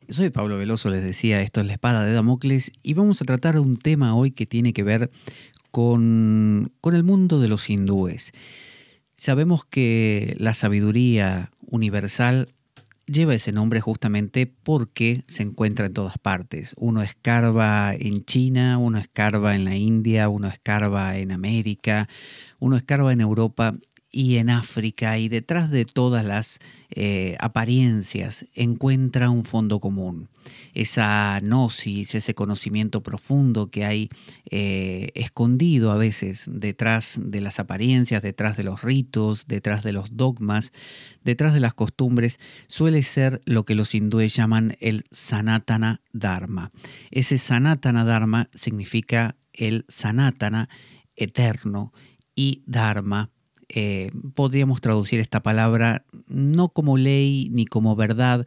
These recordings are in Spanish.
Soy Pablo Veloso, les decía, esto es La Espada de Damocles y vamos a tratar un tema hoy que tiene que ver con el mundo de los hindúes. Sabemos que la sabiduría universal lleva ese nombre justamente porque se encuentra en todas partes. Uno escarba en China, uno escarba en la India, uno escarba en América, uno escarba en Europa y en África, y detrás de todas las apariencias encuentra un fondo común. Esa gnosis, ese conocimiento profundo que hay escondido a veces detrás de las apariencias, detrás de los ritos, detrás de los dogmas, detrás de las costumbres, suele ser lo que los hindúes llaman el Sanatana Dharma. Ese Sanatana Dharma significa el Sanatana eterno y Dharma. Podríamos traducir esta palabra no como ley ni como verdad,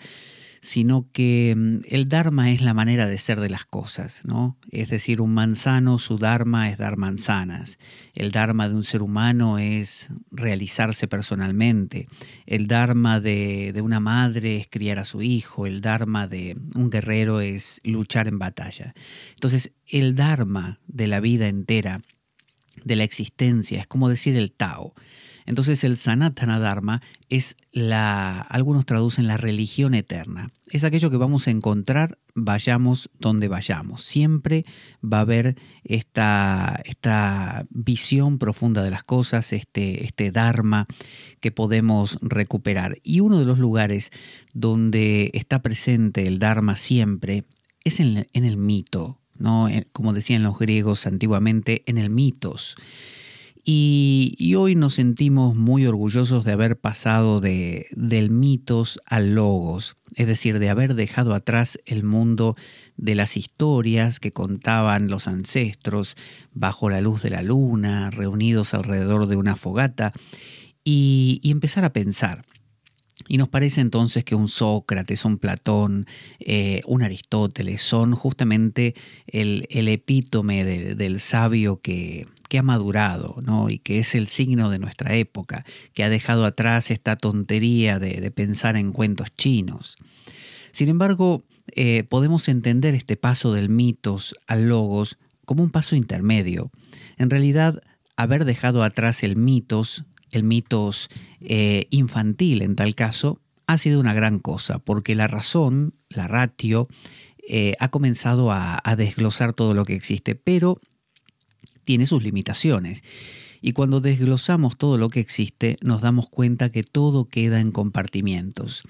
sino que el Dharma es la manera de ser de las cosas, ¿no? Es decir, un manzano, su Dharma es dar manzanas. El Dharma de un ser humano es realizarse personalmente. El Dharma de una madre es criar a su hijo. El Dharma de un guerrero es luchar en batalla. Entonces, el Dharma de la vida entera, de la existencia, es como decir el Tao. Entonces el Sanatana Dharma es algunos traducen la religión eterna. Es aquello que vamos a encontrar vayamos donde vayamos. Siempre va a haber esta visión profunda de las cosas, este Dharma que podemos recuperar. Y uno de los lugares donde está presente el Dharma siempre es en el mito, ¿no? Como decían los griegos antiguamente, en el mitos. Y hoy nos sentimos muy orgullosos de haber pasado del mitos al logos, es decir, de haber dejado atrás el mundo de las historias que contaban los ancestros bajo la luz de la luna, reunidos alrededor de una fogata, y empezar a pensar. Y nos parece entonces que un Sócrates, un Platón, un Aristóteles son justamente el epítome del sabio que ha madurado, ¿no? Y que es el signo de nuestra época, que ha dejado atrás esta tontería de pensar en cuentos chinos. Sin embargo, podemos entender este paso del mitos al logos como un paso intermedio. En realidad, haber dejado atrás el mitos infantil en tal caso, ha sido una gran cosa, porque la razón, la ratio, ha comenzado a desglosar todo lo que existe, pero tiene sus limitaciones. Y cuando desglosamos todo lo que existe, nos damos cuenta que todo queda en compartimientos.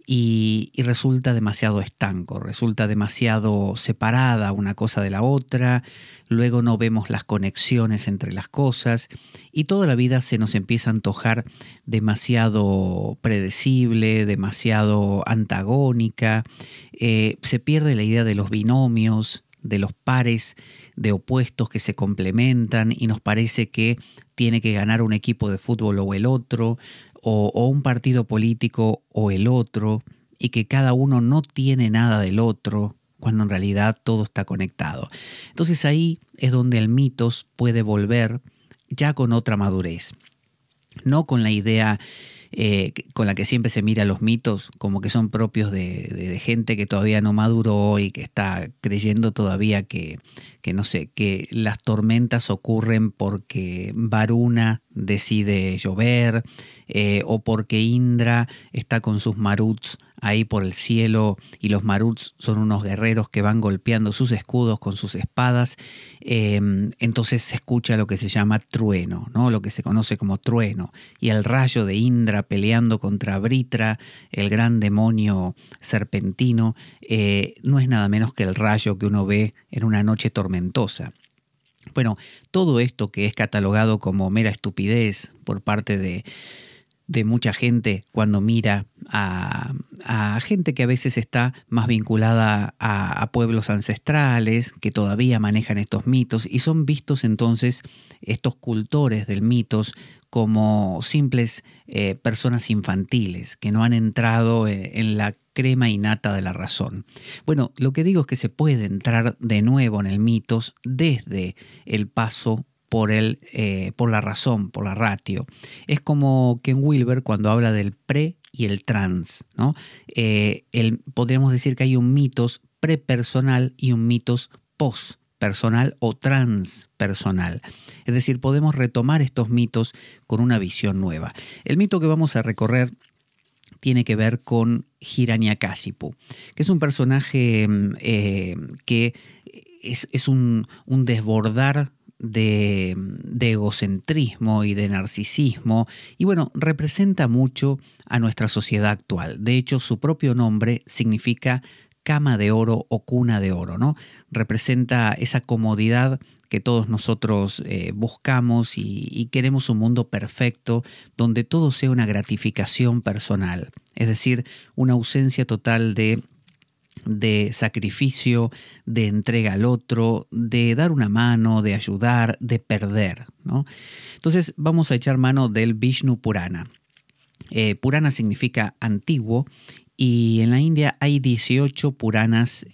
Y resulta demasiado estanco, resulta demasiado separada una cosa de la otra, luego no vemos las conexiones entre las cosas y toda la vida se nos empieza a antojar demasiado predecible, demasiado antagónica, se pierde la idea de los binomios, de los pares de opuestos que se complementan y nos parece que tiene que ganar un equipo de fútbol o el otro, o un partido político o el otro, y que cada uno no tiene nada del otro, cuando en realidad todo está conectado. Entonces ahí es donde el mitos puede volver ya con otra madurez, no con la idea con la que siempre se mira los mitos como que son propios de gente que todavía no maduró y que está creyendo todavía que no sé, que las tormentas ocurren porque Varuna decide llover, o porque Indra está con sus maruts ahí por el cielo y los maruts son unos guerreros que van golpeando sus escudos con sus espadas. Entonces se escucha lo que se llama trueno, ¿no? Lo que se conoce como trueno, y el rayo de Indra peleando contra Vritra, el gran demonio serpentino, no es nada menos que el rayo que uno ve en una noche tormentosa. Bueno, todo esto que es catalogado como mera estupidez por parte de mucha gente cuando mira a gente que a veces está más vinculada a pueblos ancestrales que todavía manejan estos mitos, y son vistos entonces estos cultores del mitos como simples personas infantiles que no han entrado en la crema innata de la razón. Bueno, lo que digo es que se puede entrar de nuevo en el mitos desde el paso por la razón, por la ratio. Es como Ken Wilber cuando habla del pre y el trans, ¿no? Podríamos decir que hay un mitos prepersonal y un mitos postpersonal o transpersonal. Es decir, podemos retomar estos mitos con una visión nueva. El mito que vamos a recorrer tiene que ver con Hiranyakashipu, que es un personaje que es un desbordar de egocentrismo y de narcisismo, y bueno, representa mucho a nuestra sociedad actual. De hecho, su propio nombre significa cama de oro o cuna de oro, ¿no? Representa esa comodidad que todos nosotros buscamos y queremos un mundo perfecto donde todo sea una gratificación personal, es decir, una ausencia total de sacrificio, de entrega al otro, de dar una mano, de ayudar, de perder, ¿no? Entonces vamos a echar mano del Vishnu Purana. Purana significa antiguo, y en la India hay 18 Puranas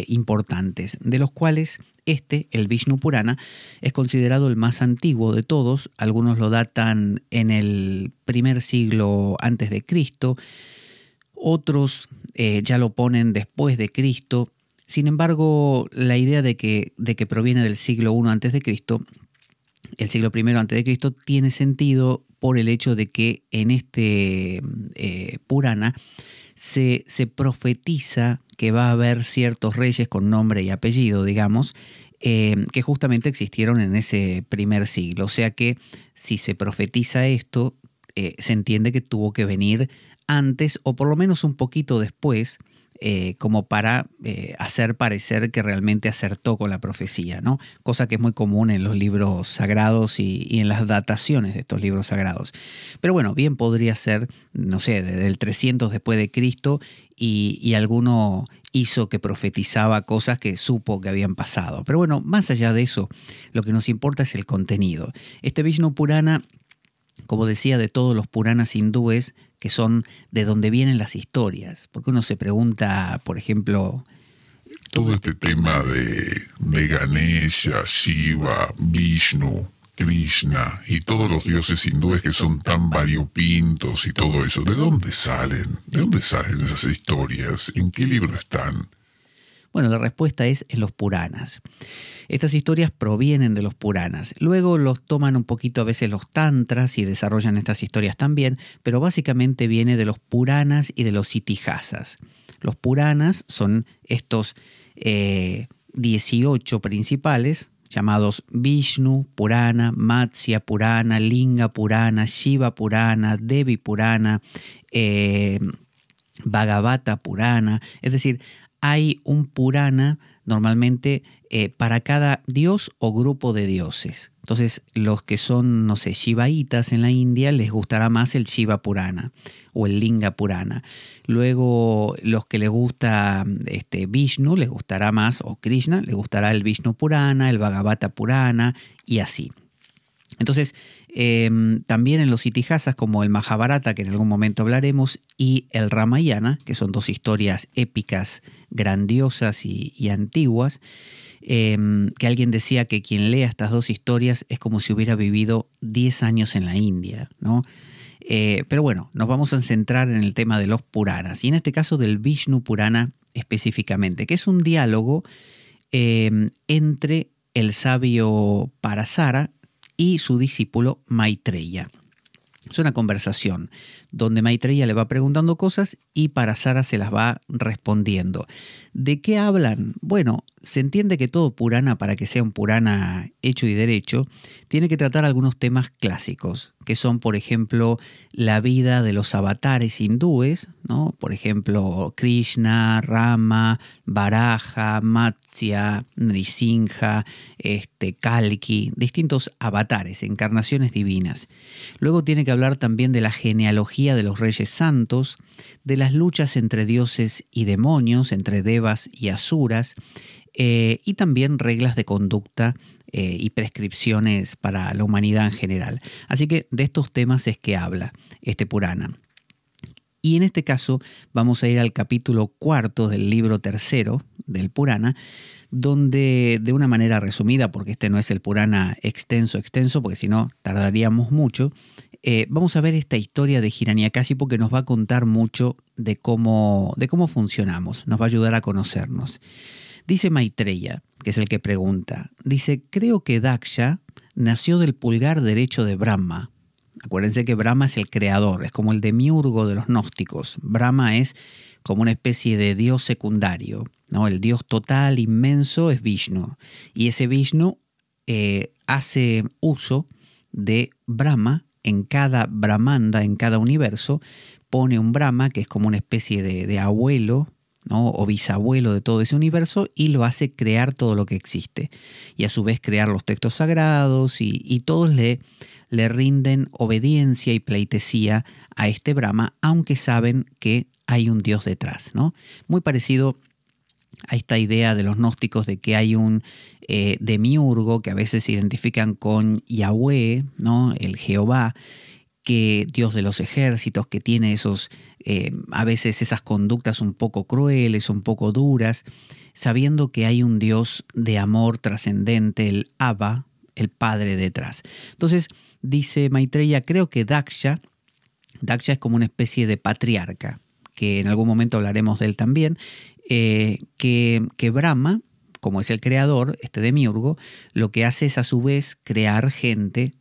importantes, de los cuales el Vishnu Purana, es considerado el más antiguo de todos. Algunos lo datan en el primer siglo antes de Cristo, otros ya lo ponen después de Cristo. Sin embargo, la idea de que proviene del siglo I antes de Cristo, el siglo I antes de Cristo, tiene sentido por el hecho de que en este Purana se profetiza que va a haber ciertos reyes con nombre y apellido, digamos, que justamente existieron en ese primer siglo. O sea que si se profetiza esto, se entiende que tuvo que venir antes o por lo menos un poquito después, como para hacer parecer que realmente acertó con la profecía, ¿no? Cosa que es muy común en los libros sagrados y en las dataciones de estos libros sagrados. Pero bueno, bien podría ser, no sé, desde el 300 después de Cristo y alguno hizo que profetizaba cosas que supo que habían pasado. Pero bueno, más allá de eso, lo que nos importa es el contenido. Este Vishnu Purana, como decía, de todos los Puranas hindúes, que son de donde vienen las historias. Porque uno se pregunta, por ejemplo, todo este tema de Ganesha, Shiva, Vishnu, Krishna y todos los dioses hindúes que son tan variopintos y todo eso, ¿de dónde salen? ¿De dónde salen esas historias? ¿En qué libro están? Bueno, la respuesta es en los Puranas. Estas historias provienen de los Puranas. Luego los toman un poquito a veces los tantras y desarrollan estas historias también, pero básicamente viene de los Puranas y de los Itihasas. Los Puranas son estos 18 principales, llamados Vishnu Purana, Matsya Purana, Linga Purana, Shiva Purana, Devi Purana, Bhagavata Purana. Es decir, hay un Purana normalmente para cada dios o grupo de dioses. Entonces, los que son, no sé, shivaitas en la India, les gustará más el Shiva Purana o el Linga Purana. Luego, los que les gusta Vishnu, les gustará más, o Krishna, les gustará el Vishnu Purana, el Bhagavata Purana y así. Entonces, también en los Itihasas, como el Mahabharata, que en algún momento hablaremos, y el Ramayana, que son dos historias épicas, grandiosas y antiguas, que alguien decía que quien lea estas dos historias es como si hubiera vivido 10 años en la India, ¿no? Pero bueno, nos vamos a centrar en el tema de los Puranas, y en este caso del Vishnu Purana específicamente, que es un diálogo entre el sabio Parasara y su discípulo Maitreya. Es una conversación donde Maitreya le va preguntando cosas y Parasara se las va respondiendo. ¿De qué hablan? Bueno, se entiende que todo Purana, para que sea un Purana hecho y derecho, tiene que tratar algunos temas clásicos, que son, por ejemplo, la vida de los avatares hindúes, ¿no? Por ejemplo, Krishna, Rama, Varaha, Matsya, Nrisingha, Kalki, distintos avatares, encarnaciones divinas. Luego tiene que hablar también de la genealogía de los reyes santos, de las luchas entre dioses y demonios, entre devas y asuras, y también reglas de conducta y prescripciones para la humanidad en general. Así que de estos temas es que habla este Purana. Y en este caso vamos a ir al capítulo 4 del libro 3 del Purana, donde de una manera resumida, porque este no es el Purana extenso, porque si no tardaríamos mucho, vamos a ver esta historia de Hiranyakashipu que nos va a contar mucho de cómo funcionamos, nos va a ayudar a conocernos. Dice Maitreya, que es el que pregunta, dice, creo que Daksha nació del pulgar derecho de Brahma. Acuérdense que Brahma es el creador, es como el demiurgo de los gnósticos. Brahma es como una especie de dios secundario, ¿no? El dios total, inmenso, es Vishnu. Y ese Vishnu hace uso de Brahma en cada Brahmanda, en cada universo, pone un Brahma que es como una especie de abuelo, ¿no? O bisabuelo de todo ese universo, y lo hace crear todo lo que existe. Y a su vez crear los textos sagrados y todos le rinden obediencia y pleitesía a este Brahma, aunque saben que hay un Dios detrás, ¿no? Muy parecido a esta idea de los gnósticos de que hay un demiurgo que a veces se identifican con Yahweh, ¿no? El Jehová, que Dios de los ejércitos, que tiene esos, a veces esas conductas un poco crueles, un poco duras, sabiendo que hay un Dios de amor trascendente, el Abba, el Padre detrás. Entonces, dice Maitreya, creo que Daksha es como una especie de patriarca, que en algún momento hablaremos de él también, que Brahma, como es el creador, este demiurgo, lo que hace es a su vez crear gente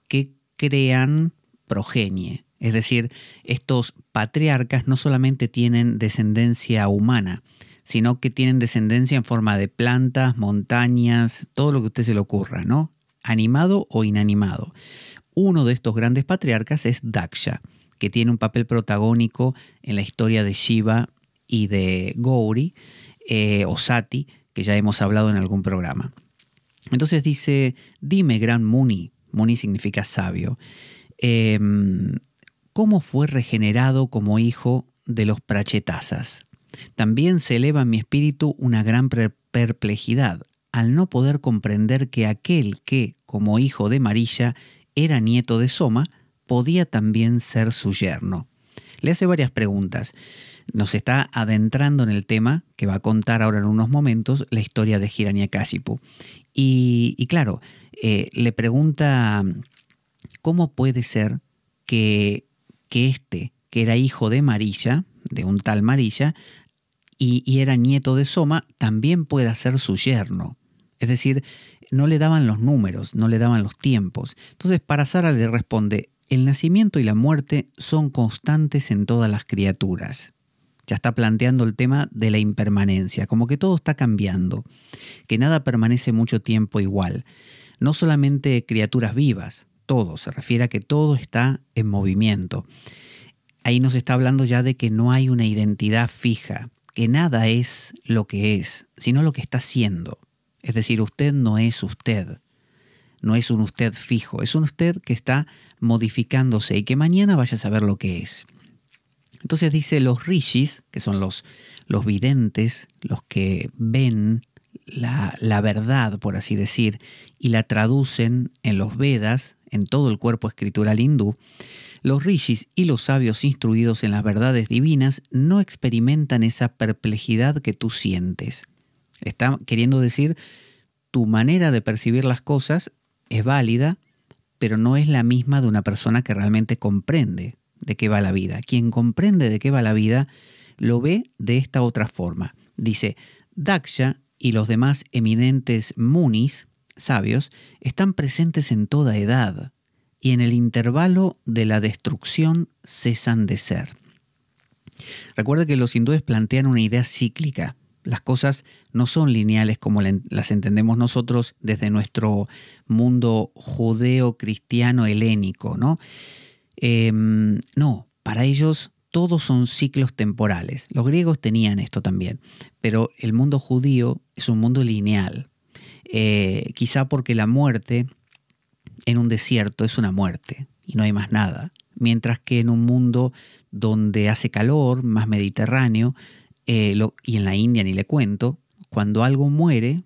que crean progenie. Es decir, estos patriarcas no solamente tienen descendencia humana, sino que tienen descendencia en forma de plantas, montañas, todo lo que a usted se le ocurra, ¿no? Animado o inanimado. Uno de estos grandes patriarcas es Daksha, que tiene un papel protagónico en la historia de Shiva y de Gauri, o Sati, que ya hemos hablado en algún programa. Entonces dice, dime, gran Muni, Muni significa sabio, ¿cómo fue regenerado como hijo de los prachetasas? También se eleva en mi espíritu una gran perplejidad al no poder comprender que aquel que, como hijo de Marisha, era nieto de Soma, podía también ser su yerno. Le hace varias preguntas. Nos está adentrando en el tema que va a contar ahora en unos momentos, la historia de Hiranyakashipu. Y claro, le pregunta cómo puede ser que este, que era hijo de Marisha, de un tal Marisha, y era nieto de Soma, también pueda ser su yerno. Es decir, no le daban los números, no le daban los tiempos. Entonces Parasara le responde, el nacimiento y la muerte son constantes en todas las criaturas. Ya está planteando el tema de la impermanencia, como que todo está cambiando, que nada permanece mucho tiempo igual. No solamente criaturas vivas, todo, se refiere a que todo está en movimiento. Ahí nos está hablando ya de que no hay una identidad fija, que nada es lo que es, sino lo que está siendo. Es decir, usted no es usted, no es un usted fijo, es un usted que está modificándose y que mañana vaya a saber lo que es. Entonces dice, los rishis, que son los videntes, los que ven la verdad, por así decir, y la traducen en los Vedas, en todo el cuerpo escritural hindú, los rishis y los sabios instruidos en las verdades divinas no experimentan esa perplejidad que tú sientes. Está queriendo decir, tu manera de percibir las cosas es válida, pero no es la misma de una persona que realmente comprende de qué va la vida. Quien comprende de qué va la vida lo ve de esta otra forma. Dice, Daksha y los demás eminentes munis, sabios, están presentes en toda edad y en el intervalo de la destrucción cesan de ser. Recuerda que los hindúes plantean una idea cíclica. Las cosas no son lineales como las entendemos nosotros desde nuestro mundo judeo-cristiano helénico, ¿no? No, para ellos todos son ciclos temporales. Los griegos tenían esto también, pero el mundo judío es un mundo lineal. Quizá porque la muerte en un desierto es una muerte y no hay más nada. Mientras que en un mundo donde hace calor, más mediterráneo, y en la India ni le cuento, cuando algo muere,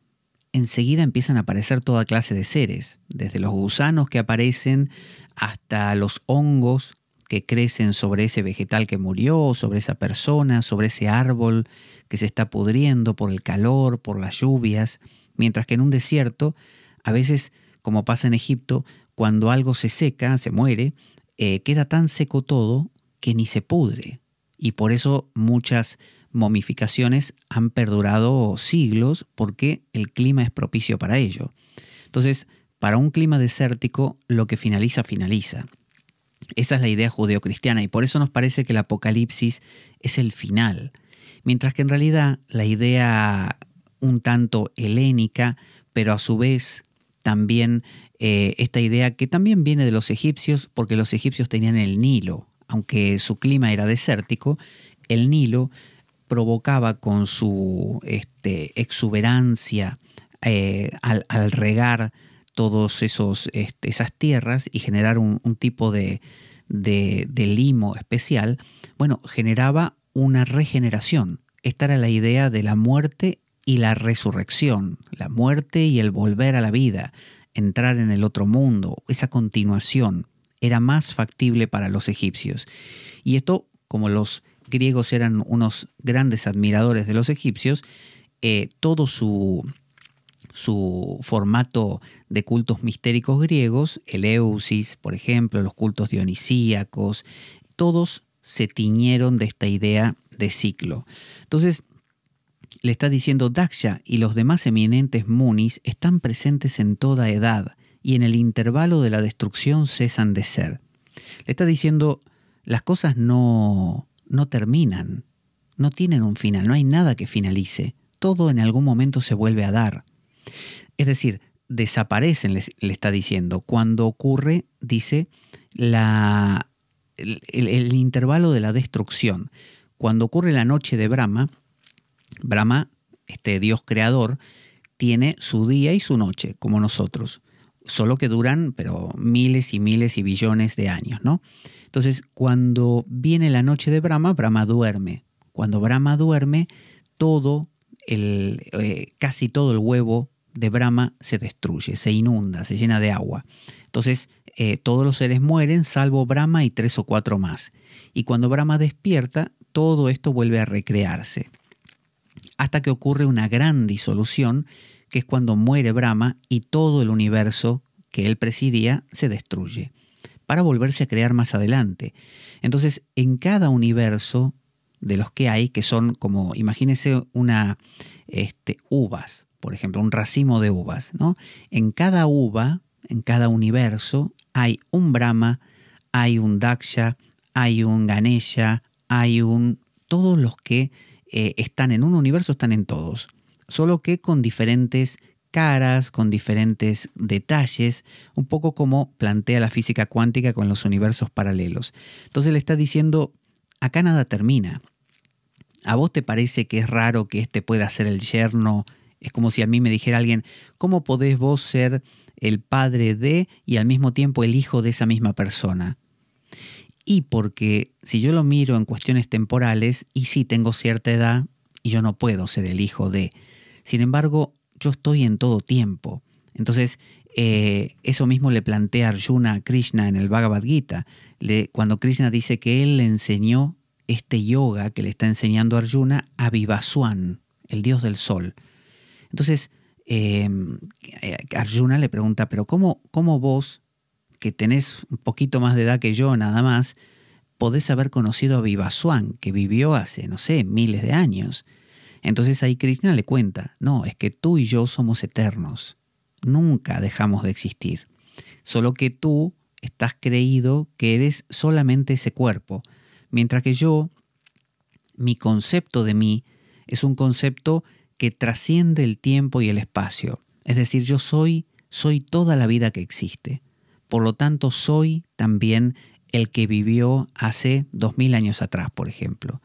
enseguida empiezan a aparecer toda clase de seres, desde los gusanos que aparecen hasta los hongos que crecen sobre ese vegetal que murió, sobre esa persona, sobre ese árbol que se está pudriendo por el calor, por las lluvias, mientras que en un desierto, a veces, como pasa en Egipto, cuando algo se seca, se muere, queda tan seco todo que ni se pudre. Y por eso muchas momificaciones han perdurado siglos, porque el clima es propicio para ello. Entonces, para un clima desértico, lo que finaliza, finaliza. Esa es la idea judeocristiana, y por eso nos parece que el Apocalipsis es el final. Mientras que en realidad la idea un tanto helénica, pero a su vez también esta idea que también viene de los egipcios, porque los egipcios tenían el Nilo. Aunque su clima era desértico, el Nilo provocaba con su exuberancia al regar todos esas tierras y generar un tipo de limo especial, bueno, generaba una regeneración. Esta era la idea de la muerte y la resurrección, la muerte y el volver a la vida, entrar en el otro mundo, esa continuación era más factible para los egipcios. Y esto, como los griegos eran unos grandes admiradores de los egipcios, todo su formato de cultos mistéricos griegos, Eleusis, por ejemplo, los cultos dionisíacos, todos se tiñeron de esta idea de ciclo. Entonces, le está diciendo Daksha y los demás eminentes munis están presentes en toda edad y en el intervalo de la destrucción cesan de ser. Le está diciendo, las cosas no terminan, no tienen un final, no hay nada que finalice, todo en algún momento se vuelve a dar. Es decir, desaparecen, le está diciendo. Cuando ocurre, dice, el intervalo de la destrucción. Cuando ocurre la noche de Brahma, este Dios creador, tiene su día y su noche, como nosotros. Solo que duran, pero miles y miles y billones de años, ¿no? Entonces, cuando viene la noche de Brahma, Brahma duerme. Cuando Brahma duerme, casi todo el huevo de Brahma se destruye, se inunda, se llena de agua. Entonces, todos los seres mueren, salvo Brahma y 3 o 4 más. Y cuando Brahma despierta, todo esto vuelve a recrearse. Hasta que ocurre una gran disolución, que es cuando muere Brahma y todo el universo que él presidía se destruye, para volverse a crear más adelante. Entonces, en cada universo de los que hay, que son como, imagínense uvas, por ejemplo, un racimo de uvas, ¿no? En cada uva, en cada universo, hay un Brahma, hay un Daksha, hay un Ganesha, todos los que están en un universo están en todos, solo que con diferentes caras, con diferentes detalles, un poco como plantea la física cuántica con los universos paralelos. Entonces le está diciendo, acá nada termina. ¿A vos te parece que es raro que este pueda ser el yerno? Es como si a mí me dijera alguien, ¿cómo podés vos ser el padre de y al mismo tiempo el hijo de esa misma persona? Y porque si yo lo miro en cuestiones temporales, y sí tengo cierta edad y yo no puedo ser el hijo de. Sin embargo, yo estoy en todo tiempo. Entonces, eso mismo le plantea Arjuna a Krishna en el Bhagavad Gita. Cuando Krishna dice que él le enseñó este yoga que le está enseñando a Arjuna a Vivaswan, el dios del sol. Entonces, Arjuna le pregunta, pero ¿cómo vos, que tenés un poquito más de edad que yo nada más, podés haber conocido a Vivaswan, que vivió hace, no sé, miles de años? Entonces ahí Krishna le cuenta, no, es que tú y yo somos eternos, nunca dejamos de existir, solo que tú estás creído que eres solamente ese cuerpo, mientras que yo, mi concepto de mí es un concepto que trasciende el tiempo y el espacio. Es decir, yo soy toda la vida que existe. Por lo tanto, soy también el que vivió hace 2000 años atrás, por ejemplo.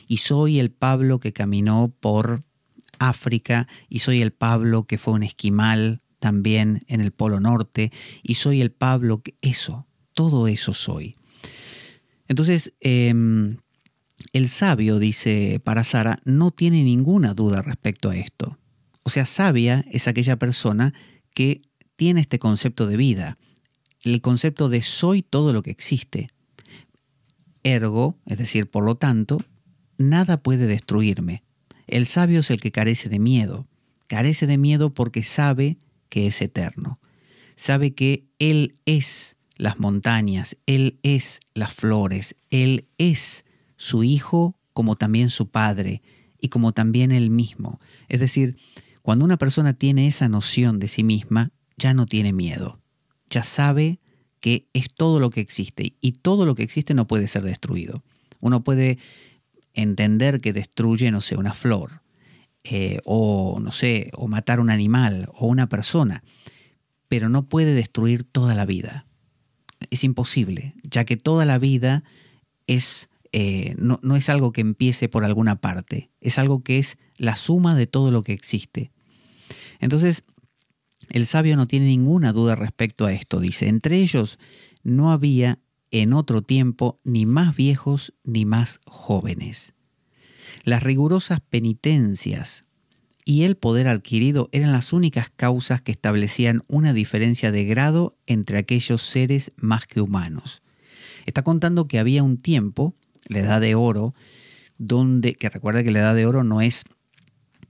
Y soy el Pablo que caminó por África, y soy el Pablo que fue un esquimal también en el Polo Norte, y soy el Pablo que todo eso soy. Entonces, el sabio, dice Parasara, no tiene ninguna duda respecto a esto. O sea, sabia es aquella persona que tiene este concepto de vida, el concepto de soy todo lo que existe. ergo, es decir, por lo tanto, nada puede destruirme. El sabio es el que carece de miedo. Carece de miedo porque sabe que es eterno. Sabe que Él es las montañas, Él es las flores, Él es su Hijo como también su Padre y como también Él mismo. Es decir, cuando una persona tiene esa noción de sí misma, ya no tiene miedo. Ya sabe que es todo lo que existe y todo lo que existe no puede ser destruido. Uno puede entender que destruye, no sé, una flor, o no sé, o matar un animal o una persona, pero no puede destruir toda la vida. Es imposible, ya que toda la vida no es algo que empiece por alguna parte, es algo que es la suma de todo lo que existe. Entonces, el sabio no tiene ninguna duda respecto a esto. Dice, entre ellos no había en otro tiempo ni más viejos ni más jóvenes. Las rigurosas penitencias y el poder adquirido eran las únicas causas que establecían una diferencia de grado entre aquellos seres más que humanos. Está contando que había un tiempo, la Edad de Oro, que recuerda que la Edad de Oro no es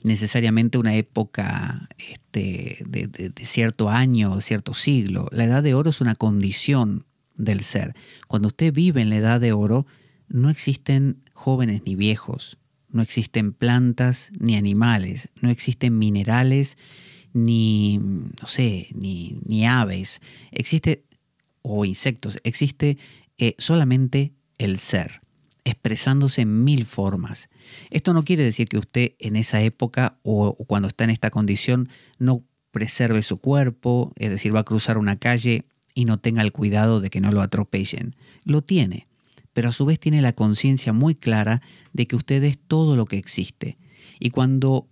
necesariamente una época de cierto año, cierto siglo. La Edad de Oro es una condición del ser. Cuando usted vive en la Edad de Oro, no existen jóvenes ni viejos, no existen plantas ni animales, no existen minerales ni aves, o insectos, existe solamente el ser, expresándose en 1000 formas. Esto no quiere decir que usted en esa época o cuando está en esta condición no preserve su cuerpo, es decir, va a cruzar una calle y no tenga el cuidado de que no lo atropellen. Lo tiene, pero a su vez tiene la conciencia muy clara de que usted es todo lo que existe. Y cuando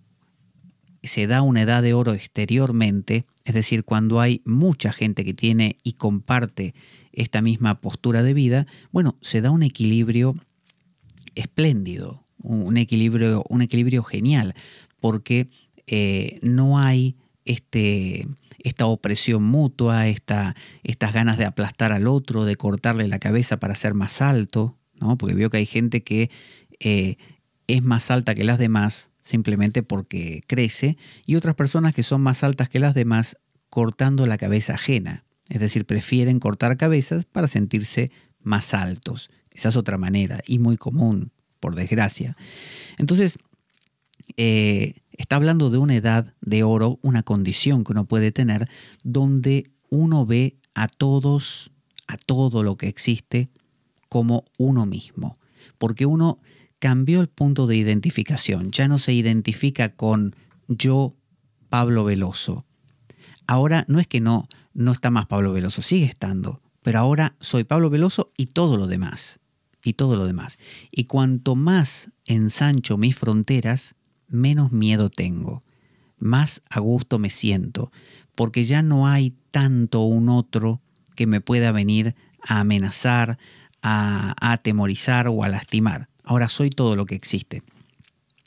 se da una edad de oro exteriormente, es decir, cuando hay mucha gente que tiene y comparte esta misma postura de vida, bueno, se da un equilibrio espléndido, un equilibrio genial, porque no hay esta opresión mutua, estas ganas de aplastar al otro, de cortarle la cabeza para ser más alto, ¿no? Porque veo que hay gente que es más alta que las demás simplemente porque crece, y otras personas que son más altas que las demás cortando la cabeza ajena. Es decir, prefieren cortar cabezas para sentirse más altos. Esa es otra manera y muy común, por desgracia. Entonces, está hablando de una edad de oro, una condición que uno puede tener, donde uno ve a todo lo que existe como uno mismo. Porque uno cambió el punto de identificación. Ya no se identifica con yo, Pablo Veloso. Ahora no es que no está más Pablo Veloso, sigue estando. Pero ahora soy Pablo Veloso y todo lo demás. Y todo lo demás. Y cuanto más ensancho mis fronteras, menos miedo tengo. Más a gusto me siento. Porque ya no hay tanto un otro que me pueda venir a amenazar, a atemorizar o a lastimar. Ahora soy todo lo que existe.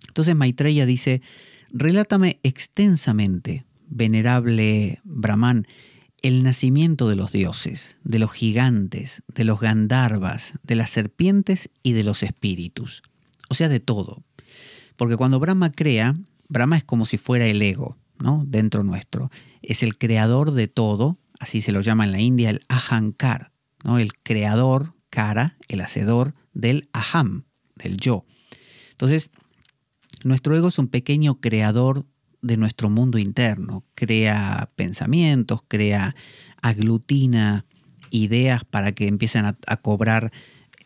Entonces Maitreya dice, relátame extensamente, venerable Brahman, el nacimiento de los dioses, de los gigantes, de los gandharvas, de las serpientes y de los espíritus. O sea, de todo. Porque cuando Brahma crea, Brahma es como si fuera el ego, ¿no? Dentro nuestro. Es el creador de todo, así se lo llama en la India el Ahankar, ¿no? El creador, Kara, el hacedor del Aham, del yo. Entonces, nuestro ego es un pequeño creador de nuestro mundo interno. Crea pensamientos, aglutina ideas para que empiecen a cobrar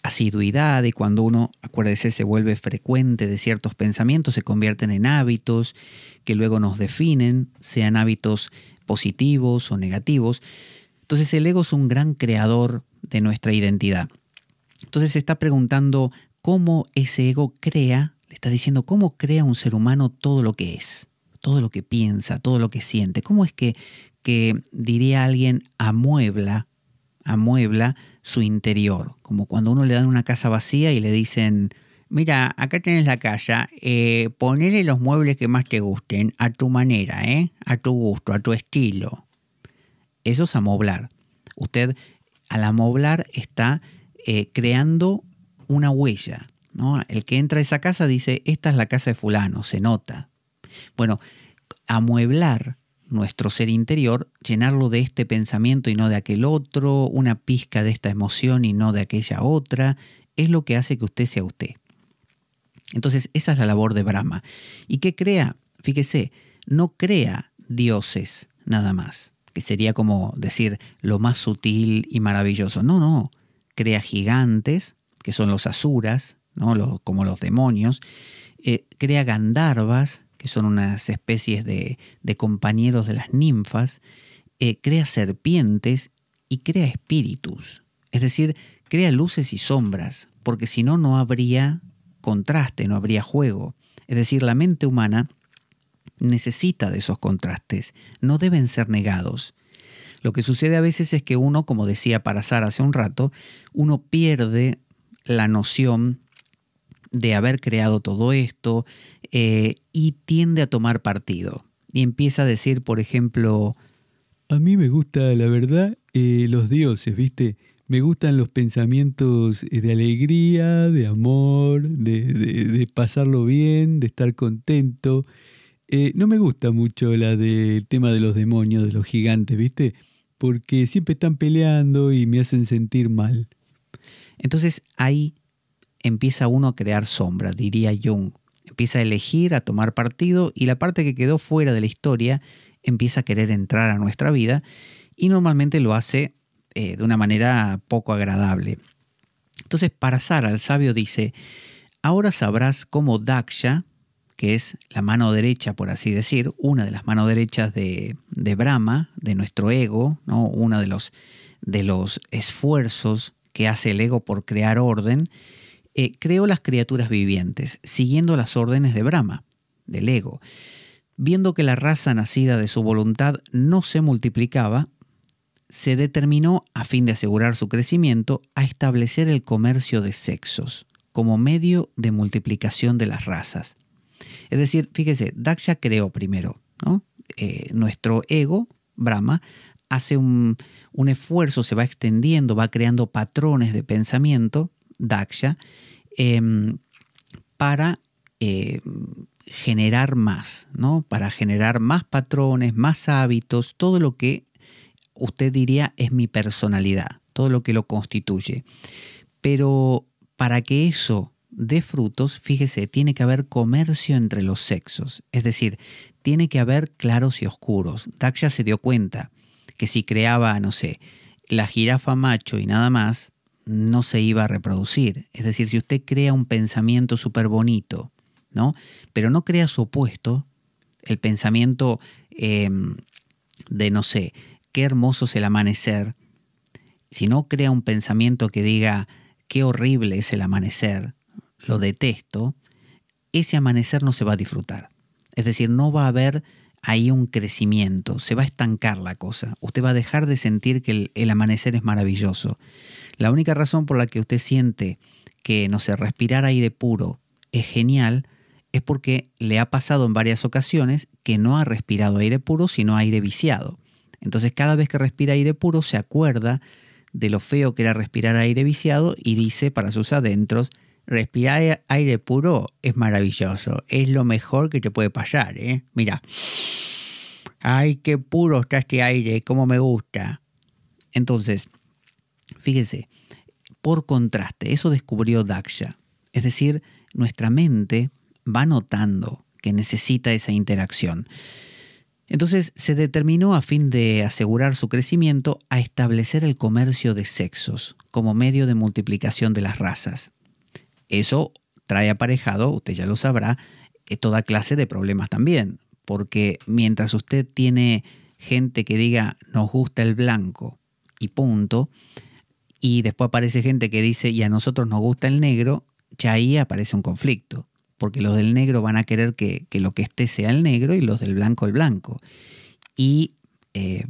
asiduidad, y cuando uno, acuérdese, se vuelve frecuente de ciertos pensamientos, se convierten en hábitos que luego nos definen, sean hábitos positivos o negativos. Entonces el ego es un gran creador de nuestra identidad. Entonces se está preguntando cómo ese ego crea, le está diciendo cómo crea un ser humano todo lo que es, todo lo que piensa, todo lo que siente. ¿Cómo es que diría alguien, amuebla su interior? Como cuando uno le dan una casa vacía y le dicen, mira, acá tenés la casa, ponele los muebles que más te gusten, a tu manera, a tu gusto, a tu estilo. Eso es amoblar. Usted al amoblar está creando una huella, ¿no? El que entra a esa casa dice, esta es la casa de fulano, se nota. Bueno, amueblar nuestro ser interior, llenarlo de este pensamiento y no de aquel otro, una pizca de esta emoción y no de aquella otra, es lo que hace que usted sea usted. Entonces, esa es la labor de Brahma. ¿Y qué crea? Fíjese, no crea dioses nada más, que sería como decir lo más sutil y maravilloso. No, crea gigantes, que son los asuras, ¿no? Como los demonios, crea gandharvas, que son unas especies de compañeros de las ninfas, crea serpientes y crea espíritus. Es decir, crea luces y sombras, porque si no, no habría contraste, no habría juego. Es decir, la mente humana necesita de esos contrastes, no deben ser negados. Lo que sucede a veces es que uno, como decía Parasar hace un rato, uno pierde la noción de haber creado todo esto y tiende a tomar partido. Y empieza a decir, por ejemplo, a mí me gusta, la verdad, los dioses, ¿viste? Me gustan los pensamientos de alegría, de amor, de pasarlo bien, de estar contento. No me gusta mucho la del tema de los demonios, de los gigantes, ¿viste? Porque siempre están peleando y me hacen sentir mal. Entonces ahí empieza uno a crear sombra, diría Jung. Empieza a elegir, a tomar partido y la parte que quedó fuera de la historia empieza a querer entrar a nuestra vida y normalmente lo hace de una manera poco agradable. Entonces Parasara, el sabio, dice, ahora sabrás cómo Daksha, que es la mano derecha, por así decir, una de las manos derechas de Brahma, de nuestro ego, ¿no? Uno de los esfuerzos que hace el ego por crear orden, creó las criaturas vivientes, siguiendo las órdenes de Brahma, del ego. Viendo que la raza nacida de su voluntad no se multiplicaba, se determinó, a fin de asegurar su crecimiento, a establecer el comercio de sexos como medio de multiplicación de las razas. Es decir, fíjese, Daksha creó primero, ¿no? Nuestro ego, Brahma, hace un esfuerzo, se va extendiendo, va creando patrones de pensamiento, Daksha, para generar más, ¿no? Para generar más patrones, más hábitos, todo lo que usted diría es mi personalidad, todo lo que lo constituye. Pero para que eso dé frutos, fíjese, tiene que haber comercio entre los sexos, es decir, tiene que haber claros y oscuros. Daksha se dio cuenta que si creaba, no sé, la jirafa macho y nada más, no se iba a reproducir. Es decir, si usted crea un pensamiento súper bonito, ¿no? Pero no crea su opuesto, el pensamiento de, no sé, qué hermoso es el amanecer, si no crea un pensamiento que diga qué horrible es el amanecer, lo detesto, ese amanecer no se va a disfrutar. Es decir, no va a haber ahí un crecimiento, se va a estancar la cosa. Usted va a dejar de sentir que el amanecer es maravilloso. La única razón por la que usted siente que, no sé, respirar aire puro es genial es porque le ha pasado en varias ocasiones que no ha respirado aire puro, sino aire viciado. Entonces, cada vez que respira aire puro, se acuerda de lo feo que era respirar aire viciado y dice para sus adentros, respirar aire puro es maravilloso, es lo mejor que te puede pasar, ¿eh? Mira, ay, qué puro está este aire, cómo me gusta. Entonces, fíjese, por contraste, eso descubrió Daksha. Es decir, nuestra mente va notando que necesita esa interacción. Entonces se determinó, a fin de asegurar su crecimiento, a establecer el comercio de sexos como medio de multiplicación de las razas. Eso trae aparejado, usted ya lo sabrá, toda clase de problemas también, porque mientras usted tiene gente que diga nos gusta el blanco y punto, y después aparece gente que dice y a nosotros nos gusta el negro, ya ahí aparece un conflicto. Porque los del negro van a querer que lo que esté sea el negro y los del blanco el blanco. Y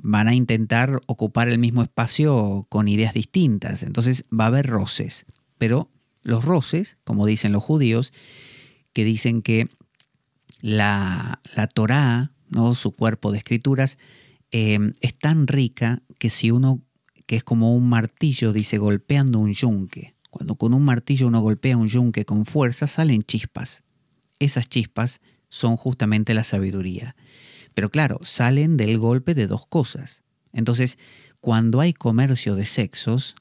van a intentar ocupar el mismo espacio con ideas distintas. Entonces va a haber roces. Pero los roces, como dicen los judíos, que dicen que la Torá, ¿no? Su cuerpo de escrituras, es tan rica que si uno, que es como un martillo, dice, golpeando un yunque. Cuando con un martillo uno golpea un yunque con fuerza, salen chispas. Esas chispas son justamente la sabiduría. Pero claro, salen del golpe de dos cosas. Entonces, cuando hay comercio de sexos,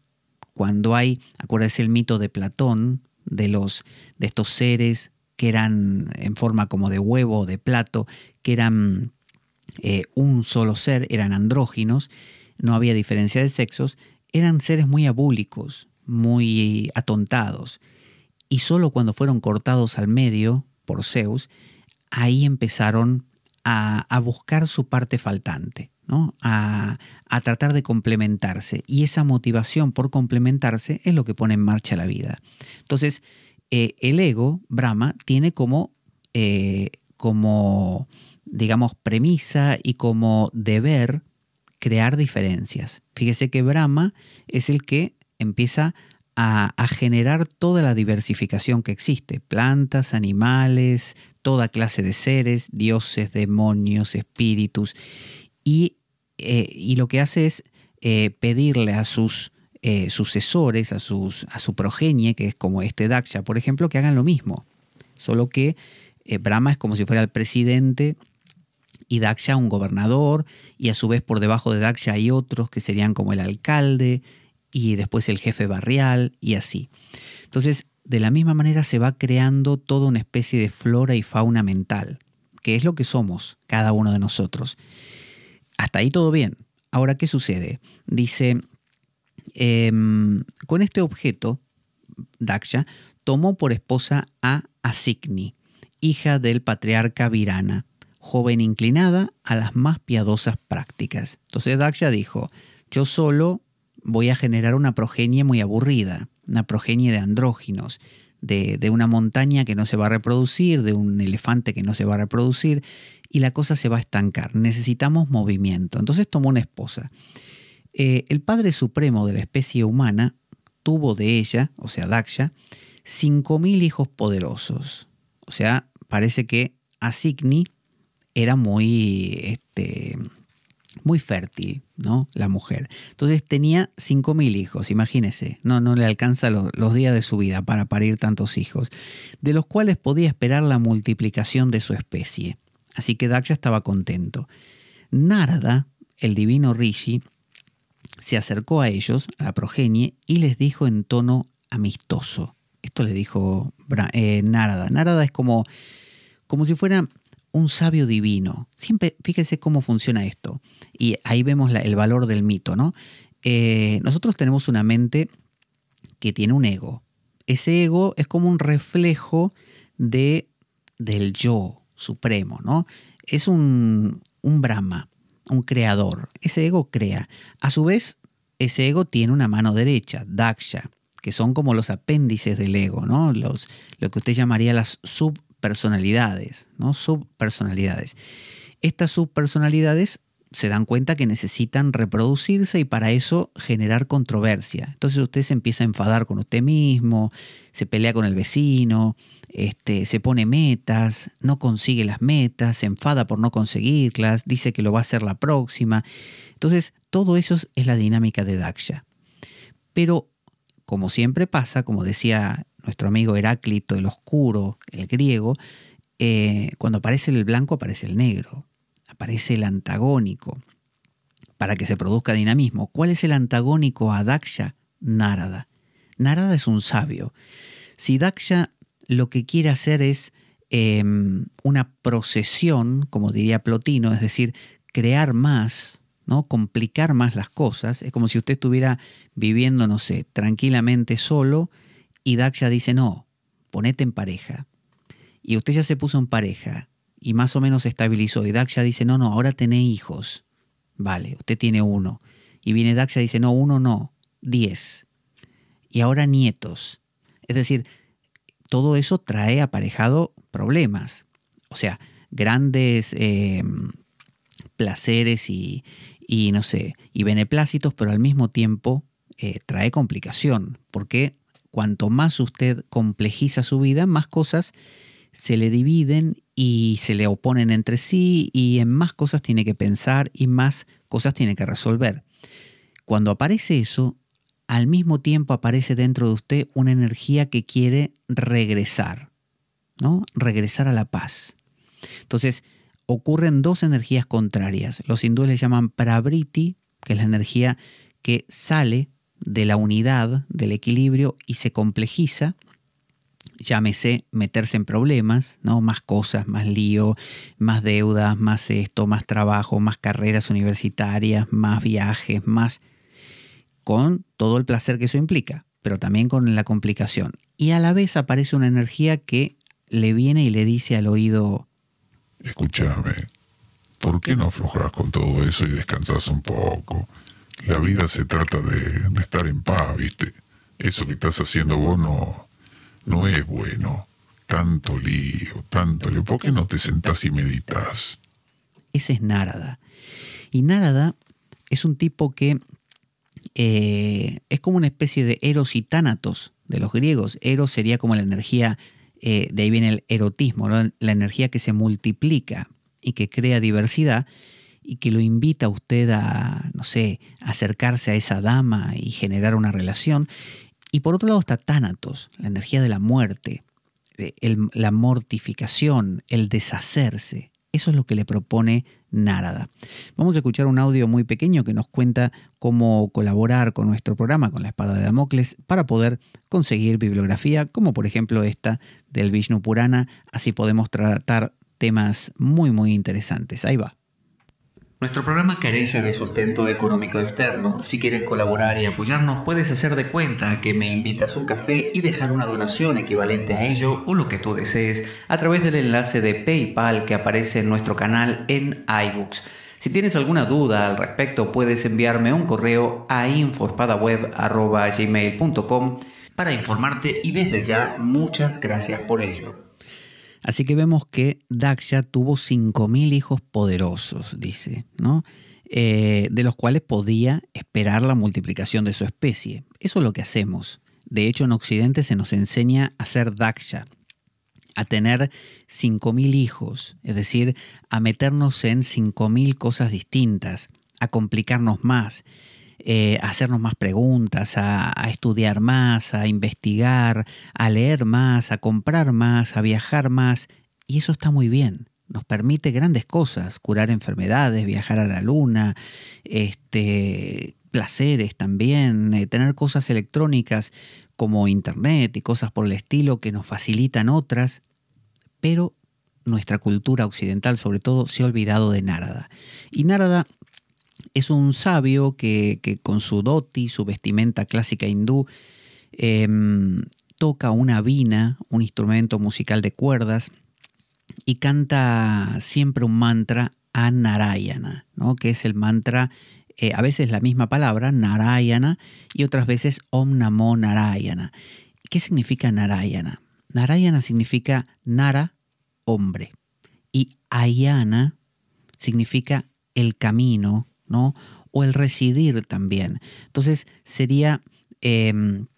cuando hay, acuérdense el mito de Platón, de estos seres que eran en forma como de huevo o de plato, que eran un solo ser, eran andróginos, no había diferencia de sexos, eran seres muy abúlicos, muy atontados. Y solo cuando fueron cortados al medio por Zeus, ahí empezaron a buscar su parte faltante, ¿no? A tratar de complementarse. Y esa motivación por complementarse es lo que pone en marcha la vida. Entonces, el ego, Brahma, tiene como digamos, premisa y como deber crear diferencias. Fíjese que Brahma es el que empieza a generar toda la diversificación que existe. Plantas, animales, toda clase de seres, dioses, demonios, espíritus. Y lo que hace es pedirle a sus sucesores, a su progenie, que es como Daksha, por ejemplo, que hagan lo mismo. Solo que Brahma es como si fuera el presidente y Daksha un gobernador, y a su vez por debajo de Daksha hay otros que serían como el alcalde y después el jefe barrial y así. Entonces, de la misma manera se va creando toda una especie de flora y fauna mental, que es lo que somos cada uno de nosotros. Hasta ahí todo bien. Ahora, ¿qué sucede? Dice, con este objeto, Daksha tomó por esposa a Asigni, hija del patriarca Virana, joven inclinada a las más piadosas prácticas. Entonces Daksha dijo, yo solo voy a generar una progenie muy aburrida, una progenie de andróginos, de una montaña que no se va a reproducir, de un elefante que no se va a reproducir, y la cosa se va a estancar. Necesitamos movimiento. Entonces tomó una esposa. El Padre Supremo de la especie humana tuvo de ella, o sea, Daksha, 5.000 hijos poderosos. O sea, parece que Asigni era muy fértil, ¿no? La mujer. Entonces tenía 5.000 hijos, imagínese. No le alcanza los días de su vida para parir tantos hijos, de los cuales podía esperar la multiplicación de su especie. Así que Daksha estaba contento. Narada, el divino Rishi, se acercó a ellos, a la progenie, y les dijo en tono amistoso. Esto le dijo Narada. Narada es como si fuera un sabio divino. Siempre, fíjese cómo funciona esto. Y ahí vemos el valor del mito, ¿no? Nosotros tenemos una mente que tiene un ego. Ese ego es como un reflejo del yo supremo, ¿no? Es un Brahma, un creador. Ese ego crea. A su vez, ese ego tiene una mano derecha, Daksha, que son como los apéndices del ego, ¿no? Lo que usted llamaría las subpersonalidades, ¿no? Subpersonalidades. Estas subpersonalidades se dan cuenta que necesitan reproducirse y para eso generar controversia. Entonces usted se empieza a enfadar con usted mismo, se pelea con el vecino, se pone metas, no consigue las metas, se enfada por no conseguirlas, dice que lo va a hacer la próxima. Entonces todo eso es la dinámica de Daksha. Pero como siempre pasa, como decía nuestro amigo Heráclito, el oscuro, el griego, cuando aparece el blanco aparece el negro. Aparece el antagónico para que se produzca dinamismo. ¿Cuál es el antagónico a Daksha? Narada. Narada es un sabio. Si Daksha lo que quiere hacer es una procesión, como diría Plotino, es decir, crear más, ¿no? Complicar más las cosas, es como si usted estuviera viviendo, no sé, tranquilamente solo y Daksha dice, no, ponete en pareja. Y usted ya se puso en pareja y más o menos se estabilizó. Y Daksha dice, no, ahora tenés hijos. Vale, usted tiene 1. Y viene Daksha y dice, no, 1 no, 10. Y ahora nietos. Es decir, todo eso trae aparejado problemas. O sea, grandes placeres y no sé, y beneplácitos, pero al mismo tiempo trae complicación. Porque cuanto más usted complejiza su vida, más cosas se le dividen y se le oponen entre sí y en más cosas tiene que pensar y más cosas tiene que resolver. Cuando aparece eso, al mismo tiempo aparece dentro de usted una energía que quiere regresar, ¿no? Regresar a la paz. Entonces, ocurren dos energías contrarias. Los hindúes le llaman pravriti, que es la energía que sale de la unidad, del equilibrio y se complejiza. Llámese meterse en problemas, ¿no? Más cosas, más lío, más deudas, más esto, más trabajo, más carreras universitarias, más viajes, más, con todo el placer que eso implica, pero también con la complicación. Y a la vez aparece una energía que le viene y le dice al oído: escúchame, ¿por qué no aflojas con todo eso y descansas un poco? La vida se trata de estar en paz, ¿viste? Eso que estás haciendo vos no es bueno. Tanto lío. ¿Por qué no te sentás y meditas? Ese es Nárada. Y Nárada es un tipo que es como una especie de Eros y Tánatos de los griegos. Eros sería como la energía, de ahí viene el erotismo, ¿no? La energía que se multiplica y que crea diversidad y que lo invita a usted a, no sé, acercarse a esa dama y generar una relación. Y por otro lado está Tánatos, la energía de la muerte, la mortificación, el deshacerse. Eso es lo que le propone Nárada. Vamos a escuchar un audio muy pequeño que nos cuenta cómo colaborar con nuestro programa, con la espada de Damocles, para poder conseguir bibliografía, como por ejemplo esta del Vishnu Purana. Así podemos tratar temas muy, muy interesantes. Ahí va. Nuestro programa carece de sustento económico externo. Si quieres colaborar y apoyarnos, puedes hacer de cuenta que me invitas un café y dejar una donación equivalente a ello o lo que tú desees a través del enlace de PayPal que aparece en nuestro canal en iBooks. Si tienes alguna duda al respecto, puedes enviarme un correo a info@gmail.com para informarte y desde ya muchas gracias por ello. Así que vemos que Daksha tuvo 5.000 hijos poderosos, dice, ¿no? De los cuales podía esperar la multiplicación de su especie. Eso es lo que hacemos. De hecho, en Occidente se nos enseña a ser Daksha, a tener 5.000 hijos, es decir, a meternos en 5.000 cosas distintas, a complicarnos más, a hacernos más preguntas, a estudiar más, a investigar, a leer más, a comprar más, a viajar más. Y eso está muy bien. Nos permite grandes cosas, curar enfermedades, viajar a la luna, placeres también, tener cosas electrónicas como internet y cosas por el estilo que nos facilitan otras. Pero nuestra cultura occidental sobre todo se ha olvidado de Nárada. Y Nárada es un sabio que con su dhoti, su vestimenta clásica hindú, toca una vina, un instrumento musical de cuerdas, y canta siempre un mantra a Narayana, ¿no? Que es el mantra, a veces la misma palabra, Narayana, y otras veces Om Namo Narayana. ¿Qué significa Narayana? Narayana significa Nara, hombre, y Ayana significa el camino, ¿no? O el residir también. Entonces sería el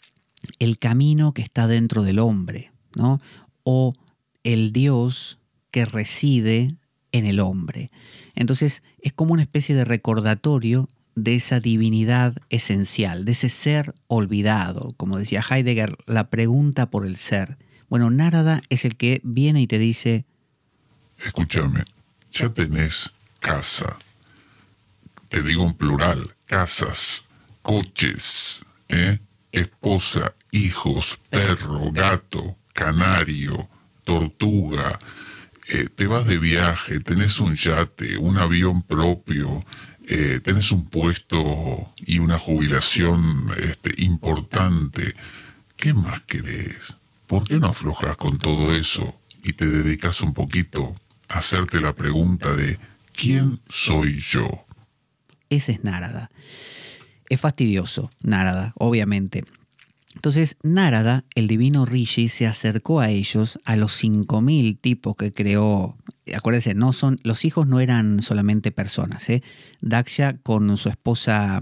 camino que está dentro del hombre, ¿no? O el Dios que reside en el hombre. Entonces es como una especie de recordatorio de esa divinidad esencial, de ese ser olvidado. Como decía Heidegger, la pregunta por el ser. Bueno, Nárada es el que viene y te dice: escúchame, ya tenés casa. Te digo en plural, casas, coches, esposa, hijos, perro, gato, canario, tortuga, te vas de viaje, tenés un yate, un avión propio, tenés un puesto y una jubilación importante. ¿Qué más querés? ¿Por qué no aflojas con todo eso y te dedicas un poquito a hacerte la pregunta de ¿quién soy yo? Ese es Nárada. Es fastidioso, Nárada, obviamente. Entonces, Nárada, el divino Rishi, se acercó a ellos, a los 5.000 tipos que creó. Acuérdense, los hijos no eran solamente personas. Daksha con su esposa